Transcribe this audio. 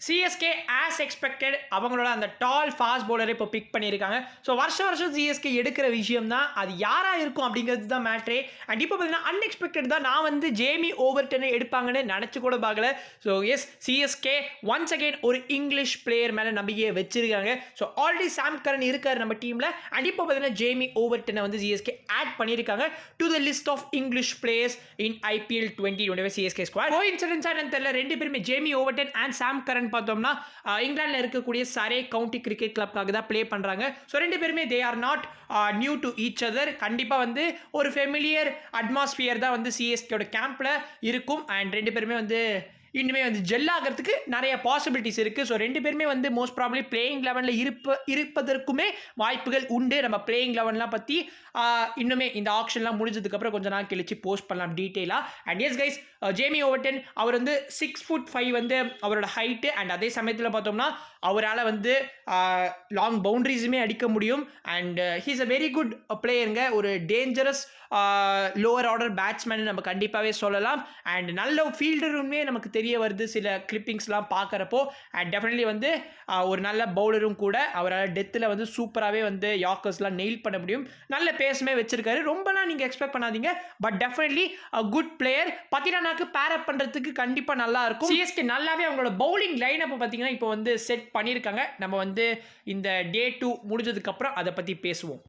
CSK as expected அவங்களோட அந்த டால் fast பவுலரை இப்போ பிக் பண்ணியிருக்காங்க. ஸோ வருஷம் சிஎஸ்கே எடுக்கிற விஷயம் தான் அது யாராக இருக்கும் அப்படிங்கிறது தான் மேட்ரே. அண்ட் இப்போ பார்த்தீங்கன்னா அன்எக்ஸ்பெக்டட் தான். நான் வந்து ஜேமி ஓவர்டனை எடுப்பாங்கன்னு நினச்சி கூட பார்க்கல. So yes, CSK once again ஒரு இங்கிலீஷ் பிளேயர் மேலே நம்பிக்கையை வச்சிருக்காங்க. ஸோ ஆல்ரெடி சாம் கரன் இருக்கார் நம்ம டீமில். அண்ட் இப்போ பார்த்தீங்கன்னா ஜேமி ஓவர்டனை வந்து சிஎஸ்கே ஆட் பண்ணியிருக்காங்க to the list of English players in IPL 2025 CSK squad. கோஇன்சிடென்ஸாக என்னன்னு தெரியல, ரெண்டு பேருமே Jamie Overton and Sam Curran பார்த்தோம்னா இங்கிலாந்துல இருக்கக்கூடிய சரே கவுண்டி கிரிக்கெட் கிளப்காக தான் ப்ளே பண்றாங்க. ஸோ ரெண்டு பேருமே they are not new to each other. கண்டிப்பா வந்து ஒரு ஃபெமிலியர் அட்மாஸ்பியர் தான் வந்து சிஎஸ்கேயோட கேம்ப்ல இருக்கும். அண்ட் ரெண்டு பேருமே வந்து இன்னுமே வந்து ஜெல் ஆகிறதுக்கு நிறைய பாசிபிலிட்டிஸ் இருக்குது. ஸோ ரெண்டு பேருமே வந்து மோஸ்ட் ப்ராப்ளி பிளேயிங் லெவனில் இருப்பதற்குமே வாய்ப்புகள் உண்டு. நம்ம பிளேயிங் லெவன்லாம் பற்றி இன்னுமே இந்த ஆப்ஷன்லாம் முடிஞ்சதுக்கப்புறம் கொஞ்சம் நாள் கழிச்சு போஸ்ட் பண்ணலாம் டீட்டெயிலாக. And yes guys, Jamie Overton அவர் வந்து 6'5" வந்து அவரோட ஹைட்டு. அண்ட் அதே சமயத்தில் பார்த்தோம்னா அவரால் வந்து லாங் பவுண்டரிஸுமே அடிக்க முடியும். And he's a very good பிளேயருங்க. ஒரு டேஞ்சரஸ் லோவர் ஆர்டர் பேட்ஸ்மேன் நம்ம கண்டிப்பாகவே சொல்லலாம். அண்ட் நல்ல ஃபீல்டருமே நமக்கு தெரிய வருது சில கிளிப்பிங்ஸ்லாம் பார்க்குறப்போ. அண்ட் டெஃபினெட்லி வந்து ஒரு நல்ல பவுலரும் கூட. அவரால் டெத்தில் வந்து சூப்பராகவே வந்து யாக்கர்ஸ்லாம் நெயில் பண்ண முடியும். நல்ல பேஸுமே வச்சிருக்காரு. ரொம்பலாம் நீங்கள் எக்ஸ்பெக்ட் பண்ணாதீங்க. But definitely good player. பத்திரானாக்கு பேரப் பண்ணுறதுக்கு கண்டிப்பாக நல்லா இருக்கும். சிஎஸ்கே நல்லாவே அவங்களோட பவுலிங் லைன் அப்போ பார்த்தீங்கன்னா இப்போ வந்து செட் பண்ணியிருக்காங்க. நம்ம வந்து இந்த டே 2 முடிஞ்சதுக்கப்புறம் அதை பற்றி பேசுவோம்.